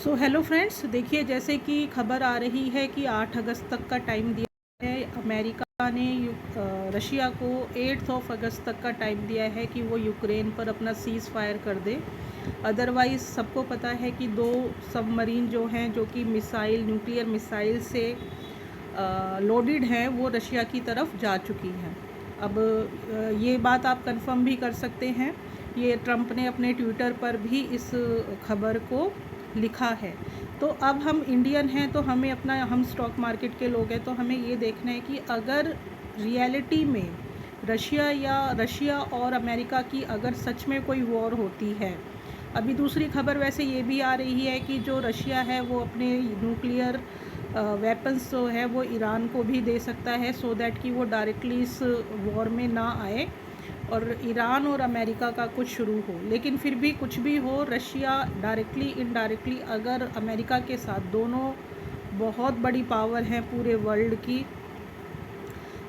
So hello friends, देखिए जैसे कि खबर आ रही है कि 8 अगस्त तक का टाइम दिया है। अमेरिका ने रशिया को 8 अगस्त तक का टाइम दिया है कि वो यूक्रेन पर अपना सीज़ फायर कर दे। अदरवाइज़ सबको पता है कि 2 सबमरीन जो हैं, जो कि न्यूक्लियर मिसाइल से लोडेड हैं, वो रशिया की तरफ जा चुकी हैं। अब ये बात आप कंफर्म भी कर सकते हैं, ये ट्रंप ने अपने ट्विटर पर भी इस खबर को लिखा है। तो अब हम इंडियन हैं, तो हम स्टॉक मार्केट के लोग हैं, तो हमें ये देखना है कि अगर रियलिटी में रशिया और अमेरिका की अगर सच में कोई वॉर होती है। अभी दूसरी खबर वैसे ये भी आ रही है कि जो रशिया है वो अपने न्यूक्लियर वेपन्स जो है वो ईरान को भी दे सकता है, सो दैट कि वो डायरेक्टली इस वॉर में ना आए और ईरान और अमेरिका का कुछ शुरू हो। लेकिन फिर भी कुछ भी हो, रशिया डायरेक्टली इनडायरेक्टली अगर अमेरिका के साथ, दोनों बहुत बड़ी पावर हैं पूरे वर्ल्ड की,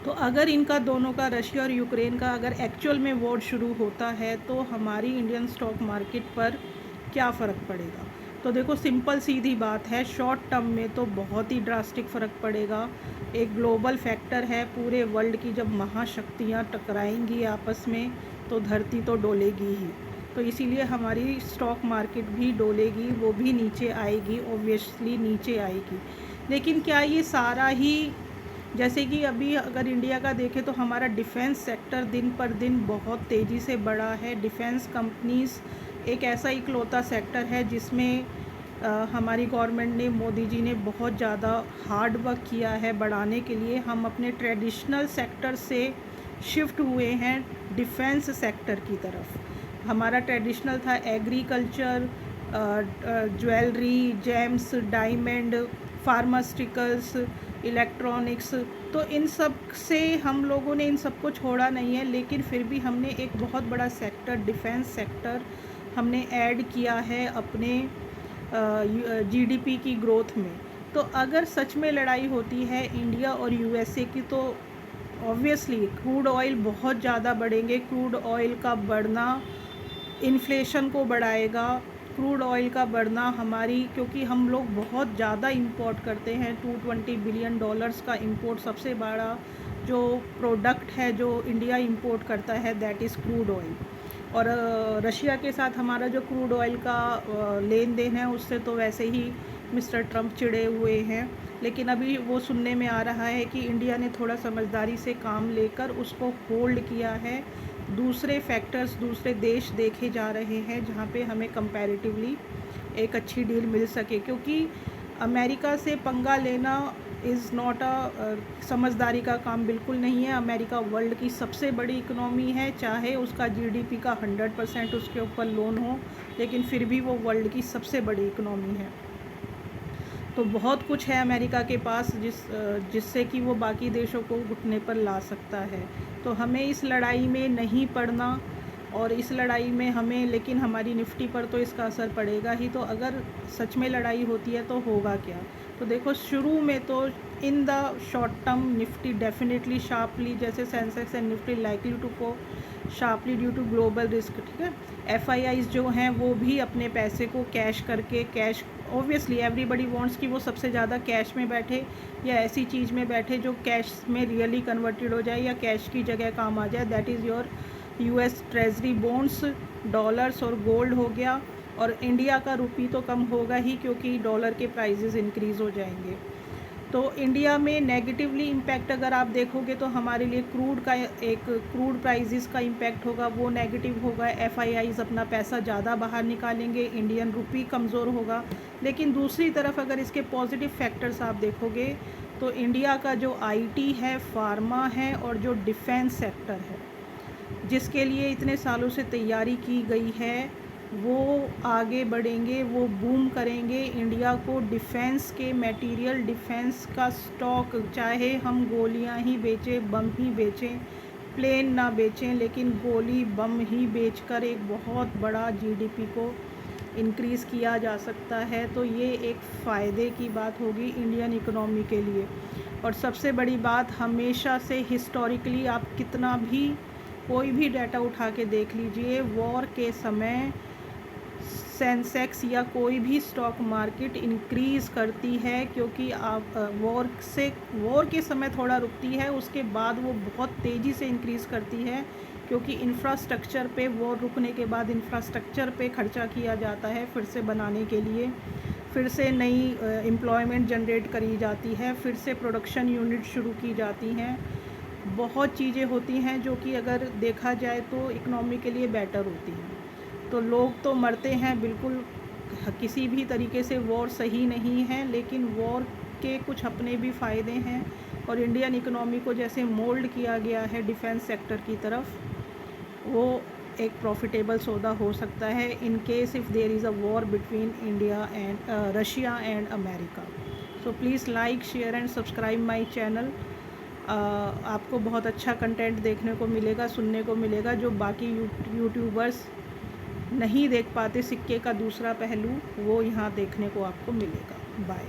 तो अगर इनका दोनों का, रशिया और यूक्रेन का, अगर एक्चुअल में वॉर शुरू होता है तो हमारी इंडियन स्टॉक मार्केट पर क्या फ़र्क पड़ेगा। तो देखो, सिंपल सीधी बात है, शॉर्ट टर्म में तो बहुत ही ड्रास्टिक फ़र्क पड़ेगा। एक ग्लोबल फैक्टर है, पूरे वर्ल्ड की जब महाशक्तियाँ टकराएंगी आपस में तो धरती तो डोलेगी ही। तो इसीलिए हमारी स्टॉक मार्केट भी डोलेगी, वो भी नीचे आएगी, ऑब्वियसली नीचे आएगी। लेकिन क्या ये सारा ही, जैसे कि अभी अगर इंडिया का देखें तो हमारा डिफेंस सेक्टर दिन पर दिन बहुत तेज़ी से बढ़ा है। डिफेंस कंपनीज़ एक ऐसा इकलौता सेक्टर है जिसमें हमारी गवर्नमेंट ने, मोदी जी ने बहुत ज़्यादा हार्ड वर्क किया है बढ़ाने के लिए। हम अपने ट्रेडिशनल सेक्टर से शिफ्ट हुए हैं डिफेंस सेक्टर की तरफ। हमारा ट्रेडिशनल था agriculture, jewellery, James, diamond, pharmaceuticals, electronics. तो इन सब से हम लोगों ने इन सब को छोड़ा नहीं है, लेकिन फिर भी हमने एक बहुत बड़ा सेक्टर, डिफेंस सेक्टर हमने ऐड किया है अपने जीडीपी की ग्रोथ में। तो अगर सच में लड़ाई होती है इंडिया और यूएसए की, तो ऑब्वियसली क्रूड ऑयल बहुत ज़्यादा बढ़ेंगे। क्रूड ऑयल का बढ़ना इन्फ्लेशन को बढ़ाएगा। क्रूड ऑयल का बढ़ना हमारी, क्योंकि हम लोग बहुत ज़्यादा इंपोर्ट करते हैं, $220 बिलियन का इंपोर्ट, सबसे बड़ा जो प्रोडक्ट है जो इंडिया इंपोर्ट करता है, दैट इज़ क्रूड ऑयल। और रशिया के साथ हमारा जो क्रूड ऑयल का लेन देन है, उससे तो वैसे ही मिस्टर ट्रंप चिढ़े हुए हैं। लेकिन अभी वो सुनने में आ रहा है कि इंडिया ने थोड़ा समझदारी से काम लेकर उसको होल्ड किया है। दूसरे फैक्टर्स, दूसरे देश देखे जा रहे हैं जहाँ पे हमें कंपैरेटिवली एक अच्छी डील मिल सके, क्योंकि अमेरिका से पंगा लेना इज़ नॉट समझदारी का काम बिल्कुल नहीं है। अमेरिका वर्ल्ड की सबसे बड़ी इकनॉमी है, चाहे उसका जीडीपी का 100% उसके ऊपर लोन हो, लेकिन फिर भी वो वर्ल्ड की सबसे बड़ी इकनॉमी है। तो बहुत कुछ है अमेरिका के पास जिससे कि वो बाकी देशों को घुटने पर ला सकता है। तो हमें इस लड़ाई में नहीं पड़ना, और इस लड़ाई में हमें, लेकिन हमारी निफ्टी पर तो इसका असर पड़ेगा ही। तो अगर सच में लड़ाई होती है तो होगा क्या। तो देखो, शुरू में तो in the short term Nifty definitely sharply, जैसे Sensex and Nifty likely to go sharply due to global risk, ठीक है। एफआईआईज जो हैं वो भी अपने पैसे को कैश करके, कैश ऑब्वियसली एवरीबडी वांट्स कि वो सबसे ज़्यादा कैश में बैठे या ऐसी चीज़ में बैठे जो कैश में रियली कन्वर्टेड हो जाए या कैश की जगह काम आ जाए। That is your US treasury bonds, dollars और गोल्ड हो गया। और इंडिया का रुपी तो कम होगा ही, क्योंकि डॉलर के प्राइजेज़ इंक्रीज़ हो जाएंगे। तो इंडिया में नेगेटिवली इम्पैक्ट अगर आप देखोगे तो हमारे लिए क्रूड प्राइजेस का इम्पैक्ट होगा, वो नेगेटिव होगा। एफआईआईज अपना पैसा ज़्यादा बाहर निकालेंगे, इंडियन रुपी कमज़ोर होगा। लेकिन दूसरी तरफ अगर इसके पॉजिटिव फैक्टर्स आप देखोगे तो इंडिया का जो आईटी है, फार्मा है और जो डिफेंस सेक्टर है, जिसके लिए इतने सालों से तैयारी की गई है, वो आगे बढ़ेंगे, वो बूम करेंगे। इंडिया को डिफेंस के मटेरियल, डिफेंस का स्टॉक, चाहे हम गोलियां ही बेचें, बम ही बेचें, प्लेन ना बेचें, लेकिन गोली बम ही बेचकर एक बहुत बड़ा जीडीपी को इंक्रीज़ किया जा सकता है। तो ये एक फ़ायदे की बात होगी इंडियन इकोनॉमी के लिए। और सबसे बड़ी बात, हमेशा से हिस्टोरिकली आप कितना भी कोई भी डाटा उठा के देख लीजिए, वॉर के समय सेंसेक्स या कोई भी स्टॉक मार्केट इंक्रीज़ करती है, क्योंकि आप वॉर के समय थोड़ा रुकती है, उसके बाद वो बहुत तेज़ी से इंक्रीज़ करती है, क्योंकि इंफ्रास्ट्रक्चर पे वॉर रुकने के बाद इंफ्रास्ट्रक्चर पे खर्चा किया जाता है फिर से बनाने के लिए, फिर से नई एम्प्लॉयमेंट जनरेट करी जाती है, फिर से प्रोडक्शन यूनिट शुरू की जाती हैं। बहुत चीज़ें होती हैं जो कि अगर देखा जाए तो इकनॉमी के लिए बेटर होती हैं। तो लोग तो मरते हैं बिल्कुल, किसी भी तरीके से वॉर सही नहीं है, लेकिन वॉर के कुछ अपने भी फ़ायदे हैं, और इंडियन इकनॉमी को जैसे मोल्ड किया गया है डिफेंस सेक्टर की तरफ, वो एक प्रॉफिटेबल सौदा हो सकता है in case if there is a war between India and Russia and America. So please like, share and subscribe my channel. आपको बहुत अच्छा कंटेंट देखने को मिलेगा, सुनने को मिलेगा, जो बाकी यूट्यूबर्स नहीं देख पाते। सिक्के का दूसरा पहलू वो यहाँ देखने को आपको मिलेगा। बाय।